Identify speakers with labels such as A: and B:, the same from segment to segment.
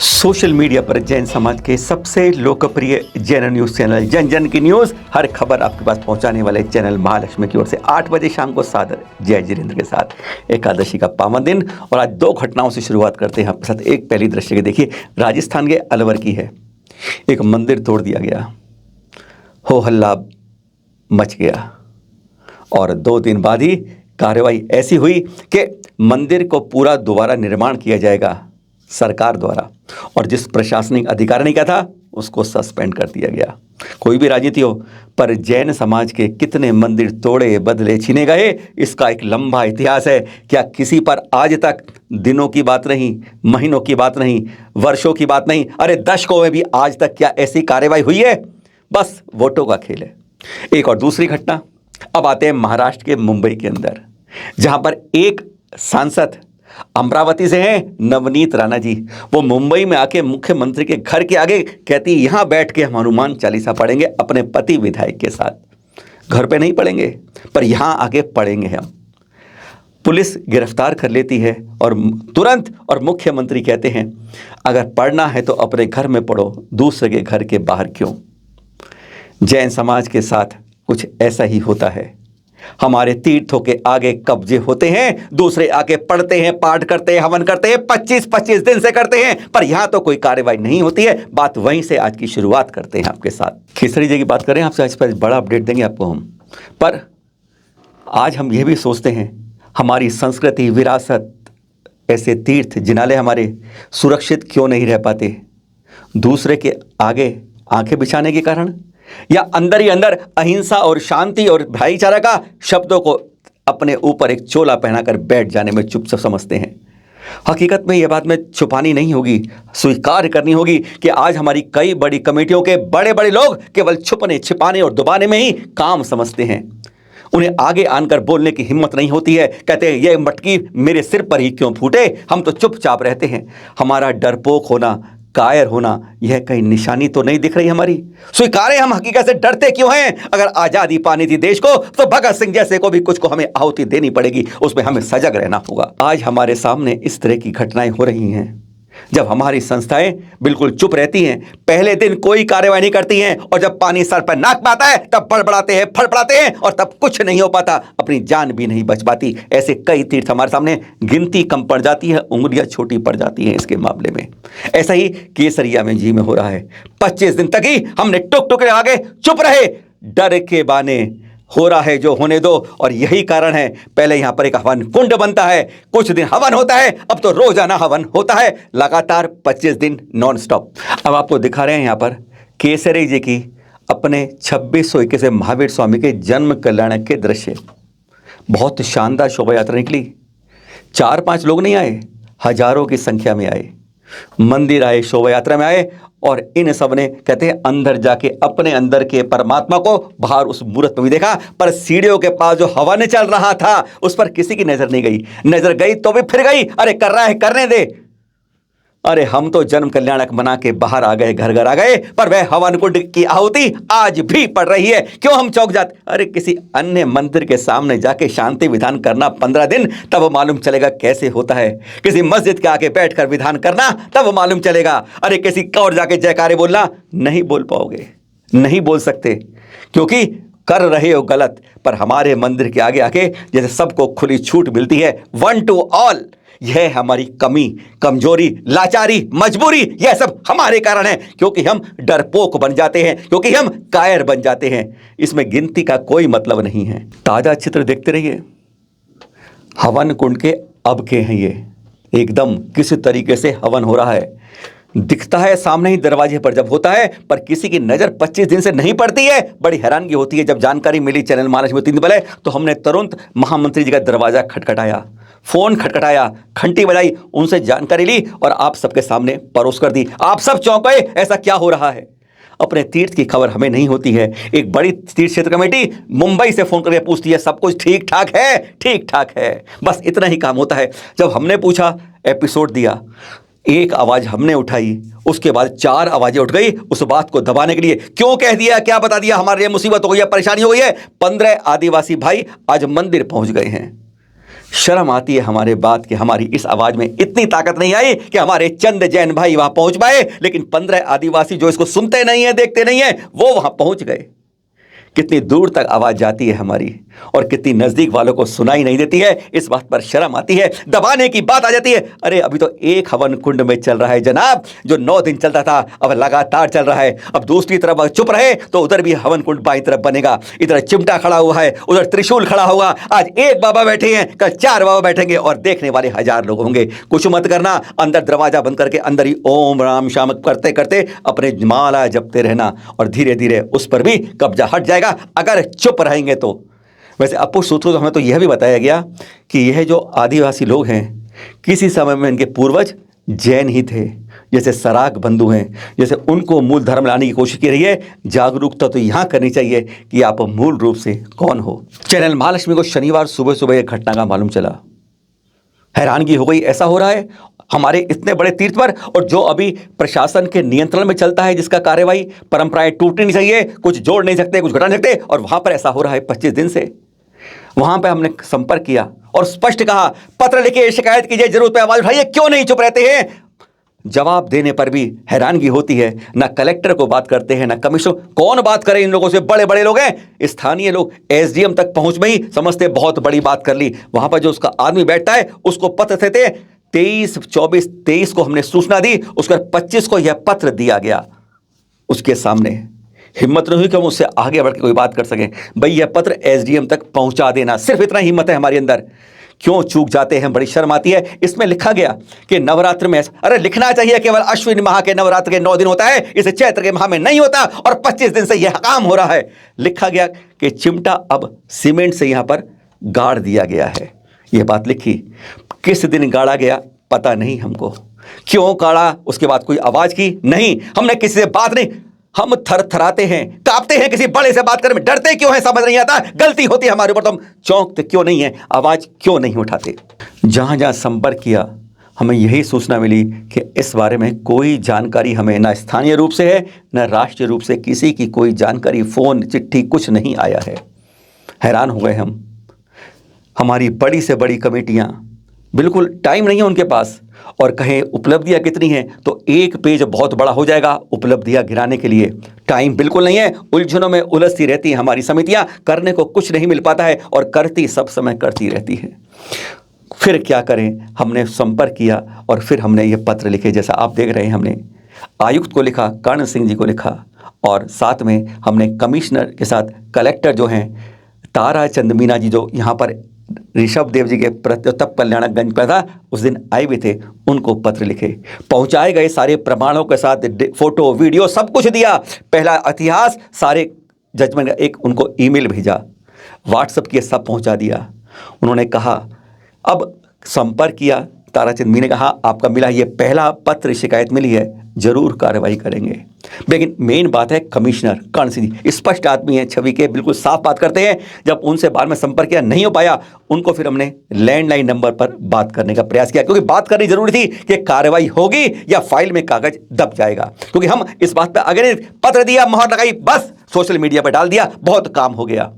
A: Social media पर जैन समाज के सबसे लोकप्रिय जैन न्यूज़ चैनल जन जन की न्यूज़ हर खबर आपके पास पहुंचाने वाले चैनल महालक्ष्मी की ओर से 8 बजे शाम को सादर जय जितेंद्र के साथ एकादशी का पावन दिन। और आज दो घटनाओं से शुरुआत करते हैं आपके साथ। एक पहली दृश्य की देखिए, राजस्थान के अलवर की है। एक मंदिर तोड़ दिया गया, हो हल्ला मच गया और 2 दिन बाद ही कार्रवाई ऐसी हुई कि मंदिर को पूरा दोबारा निर्माण किया जाएगा सरकार द्वारा, और जिस प्रशासनिक अधिकारी ने कहा था उसको सस्पेंड कर दिया गया। कोई भी राजनीति हो, पर जैन समाज के कितने मंदिर तोड़े बदले छीने गए, इसका एक लंबा इतिहास है। क्या किसी पर आज तक दिनों की बात नहीं, महीनों की बात नहीं, वर्षों की बात नहीं, अरे दशकों में भी आज तक क्या ऐसी कार्रवाई हुई है? बस वोटों का खेल है। एक और दूसरी घटना, अब आते हैं महाराष्ट्र के मुंबई के अंदर, जहां पर एक सांसद अमरावती से हैं नवनीत राणा जी। वो मुंबई में आके मुख्यमंत्री के घर के आगे कहती, यहां बैठ के हम हनुमान चालीसा पढ़ेंगे अपने पति विधायक के साथ। घर पे नहीं पढ़ेंगे, पर यहां आके पढ़ेंगे हम। पुलिस गिरफ्तार कर लेती है और तुरंत, और मुख्यमंत्री कहते हैं अगर पढ़ना है तो अपने घर में पढ़ो, दूसरे के घर के बाहर क्यों। जैन समाज के साथ कुछ ऐसा ही होता है। हमारे तीर्थों के आगे कब्जे होते हैं, दूसरे आके पढ़ते हैं, पाठ करते हैं, हवन करते हैं, 25-25 दिन से करते हैं, पर यहां तो कोई कार्रवाई नहीं होती है। बात वहीं से आज की शुरुआत करते हैं आपके साथ। खेसरी जी की बात करें आपसे, आज पर बड़ा अपडेट देंगे आपको हम। पर आज हम ये भी सोचते हैं, हमारी संस्कृति, विरासत, ऐसे तीर्थ जिनाले हमारे सुरक्षित क्यों नहीं रह पाते? दूसरे के आगे आंखें बिछाने के कारण, या अंदर ही अंदर अहिंसा और शांति और भाईचारा का शब्दों को अपने ऊपर एक चोला पहनाकर बैठ जाने में चुपचाप समझते हैं। हकीकत में यह बात में छुपानी नहीं होगी, स्वीकार करनी होगी कि आज हमारी कई बड़ी कमेटियों के बड़े बड़े लोग केवल छुपने, छिपाने और दबाने में ही काम समझते हैं। उन्हें आगे आकर बोलने की हिम्मत नहीं होती है। कहते हैं ये मटकी मेरे सिर पर ही क्यों फूटे, हम तो चुपचाप रहते हैं। हमारा डरपोक होना, कायर होना, यह कहीं निशानी तो नहीं दिख रही हमारी? स्वीकारें, हम हकीकत से डरते क्यों हैं? अगर आजादी पानी थी देश को, तो भगत सिंह जैसे को भी कुछ को हमें आहुति देनी पड़ेगी, उसमें हमें सजग रहना होगा। आज हमारे सामने इस तरह की घटनाएं हो रही हैं, जब हमारी संस्थाएं बिल्कुल चुप रहती हैं, पहले दिन कोई कार्रवाई नहीं करती हैं, और जब पानी सर पर नाक पाता है तब बड़बड़ाते हैं, फड़फड़ाते हैं, और तब कुछ नहीं हो पाता, अपनी जान भी नहीं बच पाती। ऐसे कई तीर्थ हमारे सामने, गिनती कम पड़ जाती है, उंगलियां छोटी पड़ जाती हैं इसके मामले में। ऐसा ही केसरिया में जी में हो रहा है। 25 दिन तक ही हमने टुक टुक आगे चुप रहे, डर के बाने। हो रहा है जो होने दो, और यही कारण है, पहले यहां पर एक हवन कुंड बनता है, कुछ दिन हवन होता है, अब तो रोजाना हवन होता है, लगातार 25 दिन नॉन स्टॉप। अब आपको दिखा रहे हैं यहां पर केसरी जी की अपने 2621 महावीर स्वामी के जन्म कल्याण के दृश्य। बहुत शानदार शोभा यात्रा निकली। 4-5 लोग नहीं आए, हजारों की संख्या में आए, मंदिर आए, शोभा यात्रा में आए, और इन सब ने, कहते हैं, अंदर जाके अपने अंदर के परमात्मा को बाहर उस मूर्त में भी देखा। पर सीढ़ियों के पास जो हवन चल रहा था उस पर किसी की नजर नहीं गई। नजर गई तो भी फिर गई, अरे कर रहा है करने दे। अरे हम तो जन्म कल्याणक बना के बाहर आ गए, घर घर आ गए, पर वह हवन कुंड की आहुति आज भी पड़ रही है। क्यों हम चौंक जाते? अरे किसी अन्य मंदिर के सामने जाके शांति विधान करना 15 दिन, तब मालूम चलेगा कैसे होता है। किसी मस्जिद के आगे बैठकर विधान करना, तब मालूम चलेगा। अरे किसी और जाके जयकारे बोलना, नहीं बोल पाओगे, नहीं बोल सकते, क्योंकि कर रहे हो गलत। पर हमारे मंदिर के आगे आके जैसे सबको खुली छूट मिलती है, 1 to all, यह हमारी कमी, कमजोरी, लाचारी, मजबूरी, यह सब हमारे कारण है, क्योंकि हम डरपोक बन जाते हैं, क्योंकि हम कायर बन जाते हैं। इसमें गिनती का कोई मतलब नहीं है। ताजा चित्र देखते रहिए, हवन कुंड के अब के हैं ये, एकदम किस तरीके से हवन हो रहा है। दिखता है सामने ही दरवाजे पर जब होता है, पर किसी की नजर 25 दिन से नहीं पड़ती है। बड़ी हैरानगी होती है। जब जानकारी मिली चैनल महालक्ष्मी 3 दिन पहले, तो हमने तुरंत महामंत्री जी का दरवाजा खटखटाया, फोन खटखटाया, घंटी बजाई, उनसे जानकारी ली और आप सबके सामने परोस कर दी। आप सब चौंक गए, ऐसा क्या हो रहा है? अपने तीर्थ की खबर हमें नहीं होती है। एक बड़ी तीर्थ क्षेत्र कमेटी मुंबई से फोन करके पूछती है सब कुछ ठीक ठाक है? ठीक ठाक है, बस इतना ही काम होता है। जब हमने पूछा, एपिसोड दिया, एक आवाज हमने उठाई, उसके बाद 4 आवाजें उठ गई उस बात को दबाने के लिए। क्यों कह दिया, क्या बता दिया, हमारे लिए मुसीबत हो गई है, परेशानी हो गई है। 15 आदिवासी भाई आज मंदिर पहुंच गए हैं। शर्म आती है हमारे बात कि हमारी इस आवाज में इतनी ताकत नहीं आई कि हमारे चंद जैन भाई वहां पहुंच पाए, लेकिन 15 आदिवासी जो इसको सुनते नहीं है, देखते नहीं है, वो वहां पहुंच गए। कितनी दूर तक आवाज जाती है हमारी और कितनी नजदीक वालों को सुनाई नहीं देती है। इस बात पर शर्म आती है, दबाने की बात आ जाती है। अरे अभी तो एक हवन कुंड में चल रहा है जनाब, जो 9 दिन चलता था अब लगातार चल रहा है। अब दूसरी तरफ अगर चुप रहे तो उधर भी हवन कुंड बाई तरफ बनेगा। इधर चिमटा खड़ा हुआ है, उधर त्रिशूल खड़ा होगा। आज एक बाबा बैठे हैं, कल 4 बाबा बैठेंगे और देखने वाले 1000 लोग होंगे। कुछ मत करना, अंदर दरवाजा बंद करके अंदर ही ओम राम श्याम करते करते अपने माला जपते रहना और धीरे धीरे उस पर भी कब्जा हट जाएगा अगर चुप रहेंगे तो। वैसे अपू सूत्रों तो हमें तो यह भी बताया गया कि यह जो आदिवासी लोग हैं किसी समय में इनके पूर्वज जैन ही थे, जैसे सराग बंधु हैं, जैसे उनको मूल धर्म लाने की कोशिश की रही है। जागरूकता तो यहाँ करनी चाहिए कि आप मूल रूप से कौन हो। चैनल महालक्ष्मी को शनिवार सुबह सुबह एक घटना का मालूम चला, हैरानगी हो गई। ऐसा हो रहा है हमारे इतने बड़े तीर्थ पर, और जो अभी प्रशासन के नियंत्रण में चलता है, जिसका कार्यवाही परंपराएं टूटनी नहीं चाहिए, कुछ जोड़ नहीं सकते, कुछ घटा नहीं सकते, और वहां पर ऐसा हो रहा है 25 दिन से। वहां पर हमने संपर्क किया और स्पष्ट कहा, पत्र लिखिए, शिकायत कीजिए, जरूरत पे आवाज उठाइए, क्यों नहीं चुप रहते हैं। जवाब देने पर भी हैरानगी होती है, ना कलेक्टर को बात करते हैं, ना कमिश्नर। कौन बात करे इन लोगों से? बड़े बड़े लोग हैं, स्थानीय लोग। एसडीएम तक पहुंच में ही समझते बहुत बड़ी बात कर ली। वहां पर जो उसका आदमी बैठता है उसको पत्र देते, 23, 24, 23 को हमने सूचना दी, उसका 25 को यह पत्र दिया गया। उसके सामने हिम्मत नहीं हुई कि हम उससे आगे बढ़ के कोई बात कर सकें। भाई यह पत्र एसडीएम तक पहुंचा देना, सिर्फ इतना हिम्मत है हमारे अंदर। क्यों चूक जाते हैं, बड़ी शर्म आती है। इसमें लिखा गया कि नवरात्र में, अरे लिखना चाहिए केवल अश्विन माह के नवरात्र के 9 दिन होता है, इसे चैत्र के माह में नहीं होता, और 25 दिन से यह काम हो रहा है। लिखा गया कि चिमटा अब सीमेंट से यहां पर गाड़ दिया गया है। यह बात लिखी, किस दिन गाड़ा गया पता नहीं हमको, क्यों गाड़ा उसके बाद कोई आवाज की नहीं, हमने किसी से बात नहीं। हम थरथराते हैं, कांपते हैं, किसी बड़े से बात करने में डरते क्यों हैं समझ नहीं आता। गलती होती है हमारे ऊपर तो हम चौंकते क्यों नहीं है, आवाज क्यों नहीं उठाते। जहां जहां संपर्क किया हमें यही सूचना मिली कि इस बारे में कोई जानकारी हमें ना स्थानीय रूप से है, ना राष्ट्रीय रूप से किसी की कोई जानकारी, फोन चिट्ठी कुछ नहीं आया है। हैरान हो गए हम। हमारी बड़ी से बड़ी कमेटियां, बिल्कुल टाइम नहीं है उनके पास, और कहें उपलब्धियां कितनी हैं तो एक पेज बहुत बड़ा हो जाएगा उपलब्धियां गिराने के लिए। टाइम बिल्कुल नहीं है, उलझनों में उलझती रहती हैं हमारी समितियां, करने को कुछ नहीं मिल पाता है, और करती सब समय करती रहती है। फिर क्या करें, हमने संपर्क किया और फिर हमने ये पत्र लिखे, जैसा आप देख रहे हैं। हमने आयुक्त को लिखा, कर्ण सिंह जी को लिखा, और साथ में हमने कमिश्नर के साथ कलेक्टर जो हैं तारा चंद मीना जी, जो यहाँ पर ऋषभ देव जी के प्रत्युत्तप कल्याणगंज पर था, उस दिन आए भी थे, उनको पत्र लिखे, पहुंचाए गए सारे प्रमाणों के साथ, फोटो वीडियो सब कुछ दिया, पहला इतिहास, सारे जजमेंट, एक उनको ईमेल भेजा, व्हाट्सएप किए, सब पहुंचा दिया। उन्होंने कहा, अब संपर्क किया, ताराचंद मीना ने कहा आपका मिला, ये पहला पत्र शिकायत मिली है, जरूर कार्रवाई करेंगे। लेकिन मेन बात है कमिश्नर कर्ण सिंह जी स्पष्ट आदमी है, छवि के, बिल्कुल साफ बात करते हैं। जब उनसे बाद में संपर्क किया, नहीं हो पाया, उनको फिर हमने लैंडलाइन नंबर पर बात करने का प्रयास किया, क्योंकि बात करनी जरूरी थी कि कार्रवाई होगी या फाइल में कागज दब जाएगा। क्योंकि हम इस बात पर अगर पत्र दिया, मोहर लगाई, बस सोशल मीडिया पर डाल दिया, बहुत काम हो गया।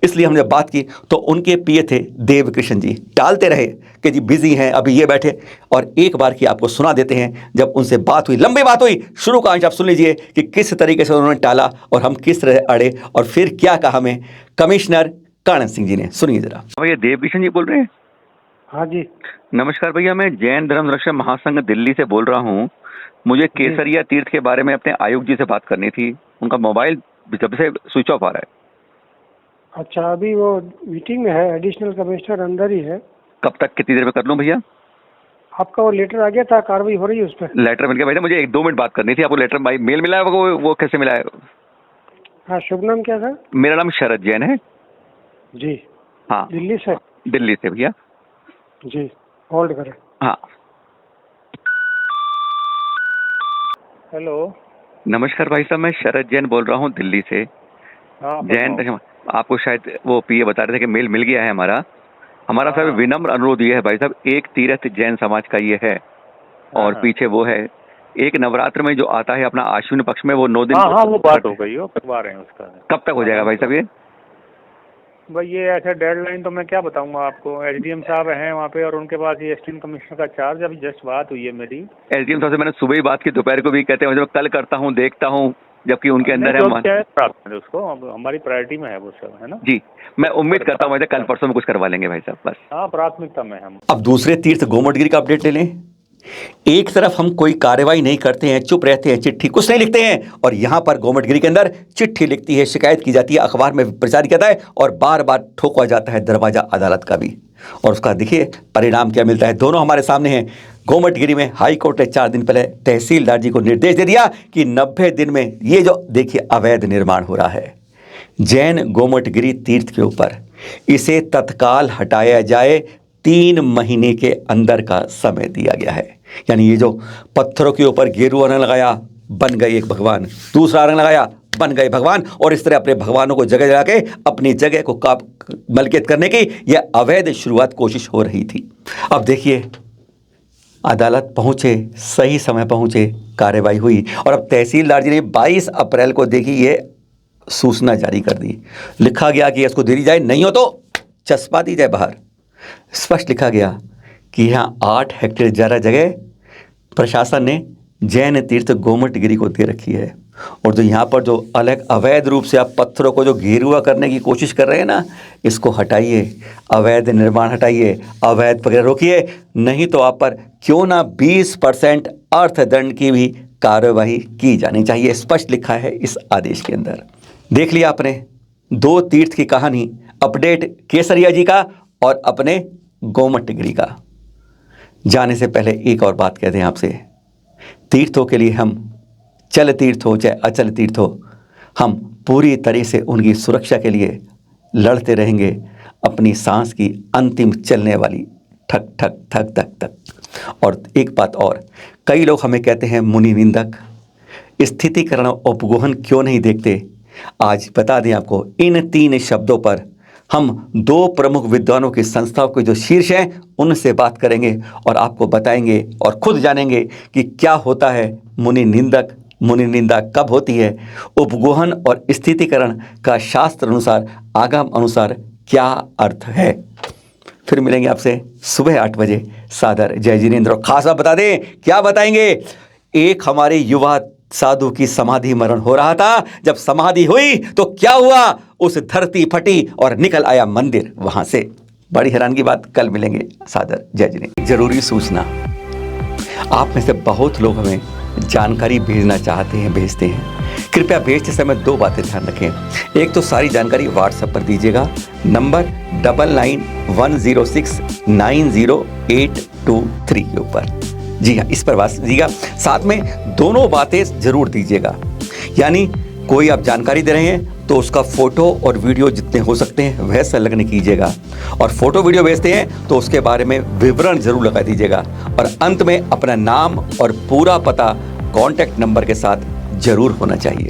A: इसलिए हमने बात की तो उनके पीए थे देवकृष्ण जी, टालते रहे कि जी बिजी हैं, अभी ये बैठे। और एक बार की आपको सुना देते हैं, जब उनसे बात हुई, लंबी बात हुई, शुरू का अंश आप सुन लीजिए कि किस तरीके से उन्होंने टाला और हम किस तरह अड़े, और फिर क्या कहा हमें कमिश्नर कर्ण सिंह जी ने। सुनिए जरा। भैया देवकृष्ण जी बोल रहे हैं?
B: हाँ जी।
A: नमस्कार भैया, मैं जैन धर्म रक्षा महासंघ दिल्ली से बोल रहा हूँ। मुझे केसरिया तीर्थ के बारे में अपने आयुक्त जी से बात करनी थी। उनका मोबाइल जब से स्विच ऑफ आ रहा है।
B: अच्छा, अभी वो मीटिंग में है, एडिशनल कमिश्नर अंदर ही है।
A: कब तक, कितनी देर में कर लूँ भैया?
B: आपका वो लेटर आ गया था, कार्रवाई हो रही है उस पर?
A: लेटर मिल गया भैया, मुझे 1-2 मिनट बात करनी थी। आपको लेटर भाई मेल मिला है? वो कैसे मिला है?
B: हाँ, शुभ नाम क्या था?
A: मेरा नाम शरद जैन है
B: जी।
A: हाँ,
B: दिल्ली से?
A: दिल्ली से भैया।
B: जी, होल्ड करें।
A: हाँ,
B: हेलो,
A: नमस्कार भाई साहब, मैं शरद जैन बोल रहा हूँ दिल्ली से।
B: हाँ
A: जैन, आपको शायद वो पीए बता रहे थे कि मेल मिल गया है हमारा। हमारा साहब विनम्र अनुरोध ये है भाई साहब, एक तीर्थ जैन समाज का ये है, और पीछे वो है एक नवरात्र में जो आता है अपना आश्विन पक्ष में, वो 9 दिन।
C: हाँ, वो बात हो गई हो, करवा रहे हैं उसका।
A: कब तक हो जाएगा भाई साहब ये?
C: भाई ये ऐसा डेडलाइन तो मैं क्या बताऊंगा आपको। एसडीएम साहब हैं वहाँ पे और उनके पास ये असिस्टेंट कमिश्नर का चार्ज, अभी जस्ट बात हुई है मेरी।
A: एसडीएम साहब से मैंने सुबह ही बात की, दोपहर को भी कहते हैं मैं कल करता हूँ, देखता हूँ, जबकि उनके अंदर है
C: क्या है प्राथमिकता है उसको, अब हमारी प्रायोरिटी में है वो सब, है ना
A: जी। मैं उम्मीद करता हूँ कल परसों में कुछ करवा लेंगे भाई साहब, बस।
C: हाँ, प्राथमिकता में हम।
A: अब दूसरे तीर्थ गोमटगिरी का अपडेट ले लें। एक तरफ हम कोई कार्रवाई नहीं करते हैं, चुप रहते हैं, चिट्ठी कुछ नहीं लिखते हैं, और यहां पर गोमटगिरी के अंदर चिट्ठी लिखती है, शिकायत की जाती है, अखबार में प्रचार किया जाता है और बार बार ठोका जाता है दरवाजा अदालत का भी। और उसका देखिए परिणाम क्या मिलता है, दोनों हमारे सामने हैं। गोमटगिरी में हाई कोर्ट ने 4 दिन पहले तहसीलदार जी को निर्देश दे दिया कि 90 दिन में ये जो देखिए अवैध निर्माण हो रहा है जैन गोमटगिरी तीर्थ के ऊपर, इसे तत्काल हटाया जाए, 3 महीने के अंदर का समय दिया गया है। यानी ये जो पत्थरों के ऊपर गेरुआ रंग लगाया, बन गए एक भगवान, दूसरा रंग लगाया, बन गए भगवान, और इस तरह अपने भगवानों को जगह जगह के अपनी जगह को मलकियत करने की यह अवैध शुरुआत कोशिश हो रही थी। अब देखिए अदालत पहुंचे, सही समय पहुंचे, कार्रवाई हुई, और अब तहसीलदार जी ने 22 अप्रैल को देखी ये सूचना जारी कर दी। लिखा गया कि इसको दे दी जाए, नहीं हो तो चस्पा दी जाए बाहर। स्पष्ट लिखा गया कि यहाँ 8 हेक्टेयर ज़्यादा जगह प्रशासन ने जैन तीर्थ गोमटगिरी को दे रखी है, और जो यहाँ पर जो अलग अवैध रूप से आप पत्थरों को जो घेरुआ करने की कोशिश कर रहे हैं ना, इसको हटाइए, अवैध निर्माण हटाइए, अवैध प्रक्रिया रोकिए, नहीं तो आप पर क्यों ना 20% अर्थदंड की भी कार्रवाई की जानी चाहिए। स्पष्ट लिखा है इस आदेश के अंदर। देख लिया आपने 2 तीर्थ की कहानी, अपडेट केसरिया जी का और अपने गोमटगिरी का। जाने से पहले एक और बात कहते हैं आपसे, तीर्थों के लिए हम चल तीर्थ हो चाहे अचल तीर्थ हो, हम पूरी तरह से उनकी सुरक्षा के लिए लड़ते रहेंगे, अपनी सांस की अंतिम चलने वाली ठक ठक ठक ठक ठक। और एक बात और, कई लोग हमें कहते हैं मुनि निंदक, स्थितिकरण उपगोहन क्यों नहीं देखते। आज बता दें आपको, इन 3 शब्दों पर हम 2 प्रमुख विद्वानों की संस्थाओं के जो शीर्ष हैं उनसे बात करेंगे और आपको बताएंगे और खुद जानेंगे कि क्या होता है मुनि निंदक, मुनि निंदा कब होती है, उपगोहन और स्थितिकरण का शास्त्र अनुसार, आगम अनुसार क्या अर्थ है। फिर मिलेंगे आपसे सुबह 8 बजे। सादर जय जिनेंद्र। और खास बात बता दें, क्या बताएंगे, एक हमारे युवा साधु की समाधि मरण हो रहा था, जब समाधि हुई तो क्या हुआ, उस धरती फटी और निकल आया मंदिर वहां से। बड़ी हैरान की बात, कल मिलेंगे। सादर जय जिनेंद्र। जरूरी सूचना, आप में से बहुत लोग हमें जानकारी भेजना चाहते हैं, भेजते हैं। कृपया भेजते समय 2 बातें ध्यान रखें। एक तो सारी जानकारी व्हाट्सएप पर दीजिएगा, नंबर 9910690823 के ऊपर। जी हाँ, इस पर बात दीजिएगा। साथ में दोनों बातें जरूर दीजिएगा, यानी कोई आप जानकारी दे रहे हैं तो उसका फोटो और वीडियो जितने हो सकते हैं वह संलग्न कीजिएगा, और फोटो वीडियो भेजते हैं तो उसके बारे में विवरण जरूर लगा दीजिएगा, और अंत में अपना नाम और पूरा पता कॉन्टैक्ट नंबर के साथ जरूर होना चाहिए।